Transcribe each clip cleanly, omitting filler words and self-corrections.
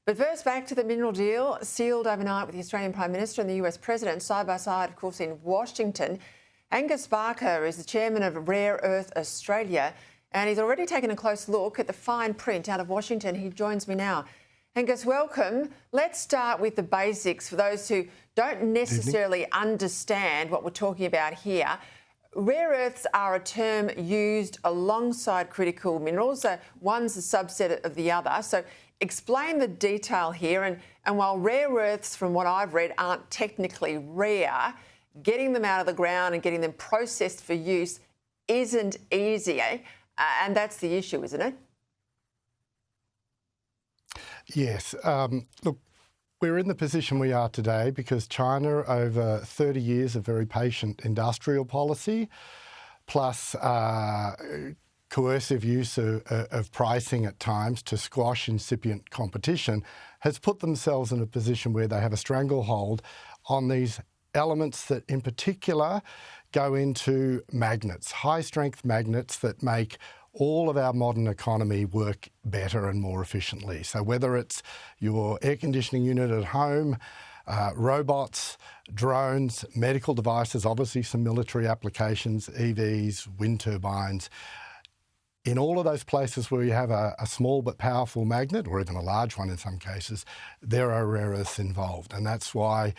But first, back to the mineral deal sealed overnight with the Australian Prime Minister and the US President side by side, of course, in Washington. Angus Barker is the chairman of Rare Earth Australia, and he's already taken a close look at the fine print out of Washington. He joins me now. Angus, welcome. Let's start with the basics for those who don't necessarily understand what we're talking about here. Rare earths are a term used alongside critical minerals. One's a subset of the other. So explain the detail here. And while rare earths, from what I've read, aren't technically rare, getting them out of the ground and getting them processed for use isn't easy, eh? And that's the issue, isn't it? Yes. Look, we're in the position we are today because China, over 30 years of very patient industrial policy, plus coercive use of pricing at times to squash incipient competition, has put themselves in a position where they have a stranglehold on these elements that in particular go into magnets, high-strength magnets that make all of our modern economy work better and more efficiently. So whether it's your air conditioning unit at home, robots, drones, medical devices, obviously some military applications, EVs, wind turbines, in all of those places where you have a small but powerful magnet, or even a large one in some cases, there are rare earths involved. And that's why,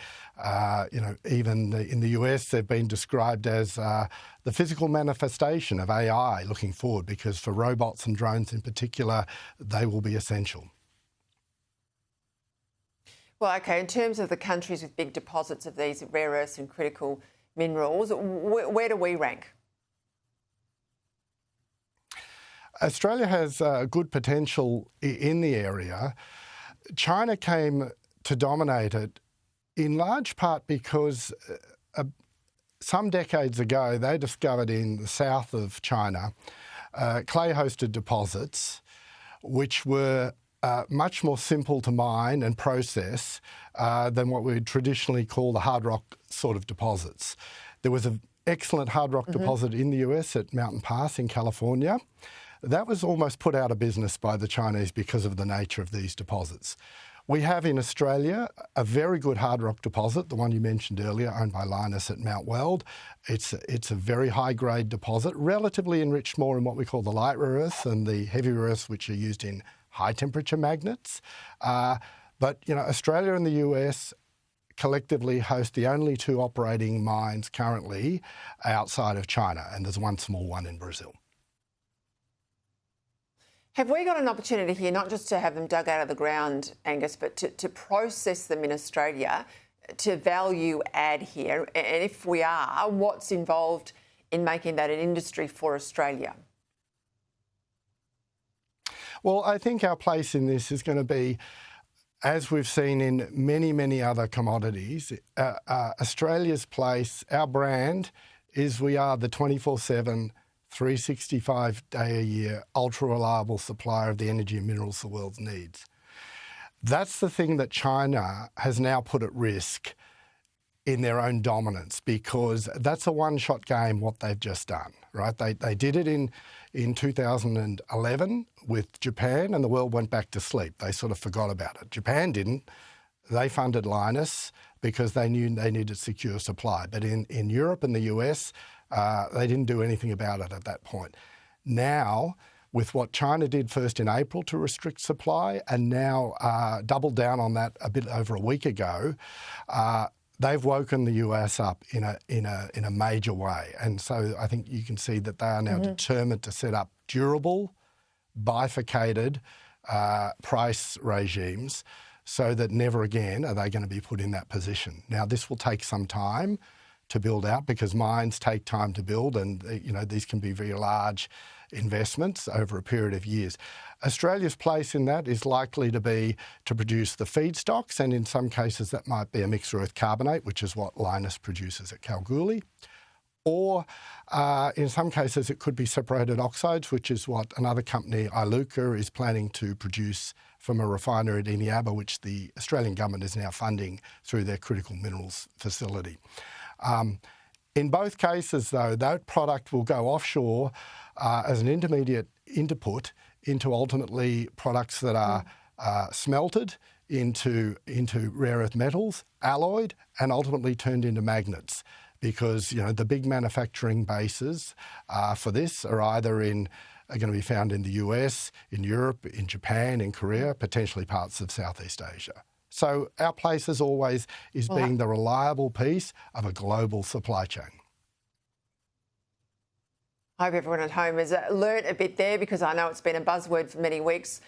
even in the US, they've been described as the physical manifestation of AI looking forward, because for robots and drones in particular, they will be essential. Well, OK, in terms of the countries with big deposits of these rare earths and critical minerals, where do we rank? Australia has good potential in the area. China came to dominate it in large part because some decades ago they discovered in the south of China clay-hosted deposits which were much more simple to mine and process than what we would traditionally call the hard rock sort of deposits. There was an excellent hard rock deposit in the US at Mountain Pass in California. That was almost put out of business by the Chinese because of the nature of these deposits. We have in Australia a very good hard rock deposit, the one you mentioned earlier, owned by Lynas at Mount Weld. It's a very high-grade deposit, relatively enriched more in what we call the light rare earths and the heavy rare earths, which are used in high-temperature magnets. But Australia and the US collectively host the only two operating mines currently outside of China, and there's one small one in Brazil. Have we got an opportunity here not just to have them dug out of the ground, Angus, but to process them in Australia, to value add here? And if we are, what's involved in making that an industry for Australia? Well, I think our place in this is going to be, as we've seen in many, many other commodities, Australia's place, our brand, is we are the 24/7, 365-day-a-year, ultra-reliable supplier of the energy and minerals the world needs. That's the thing that China has now put at risk in their own dominance, because that's a one-shot game, what they've just done, right? They did it in 2011 with Japan, and the world went back to sleep. They sort of forgot about it. Japan didn't. They funded Lynas because they knew they needed secure supply. But in Europe and the US, they didn't do anything about it at that point. Now, with what China did first in April to restrict supply, and now doubled down on that a bit over a week ago, they've woken the US up in a major way. And so I think you can see that they are now determined to set up durable, bifurcated price regimes so that never again are they going to be put in that position. Now, this will take some time to build out because mines take time to build, and these can be very large investments over a period of years. Australia's place in that is likely to be to produce the feedstocks, and in some cases that might be a mixed earth carbonate, which is what Lynas produces at Kalgoorlie. Or in some cases it could be separated oxides, which is what another company, Iluka, is planning to produce from a refinery at Eneabba, which the Australian government is now funding through their critical minerals facility. In both cases, though, that product will go offshore as an intermediate input into ultimately products that are smelted into rare earth metals, alloyed, and ultimately turned into magnets. Because the big manufacturing bases for this are going to be found in the US, in Europe, in Japan, in Korea, potentially parts of Southeast Asia. So our place, as always, is being the reliable piece of a global supply chain. I hope everyone at home has learnt a bit there, because I know it's been a buzzword for many weeks.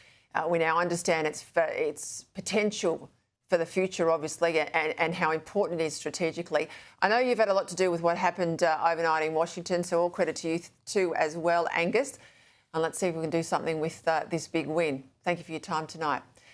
We now understand its potential for the future, obviously, and how important it is strategically. I know you've had a lot to do with what happened overnight in Washington, so all credit to you too as well, Angus. And let's see if we can do something with this big win. Thank you for your time tonight.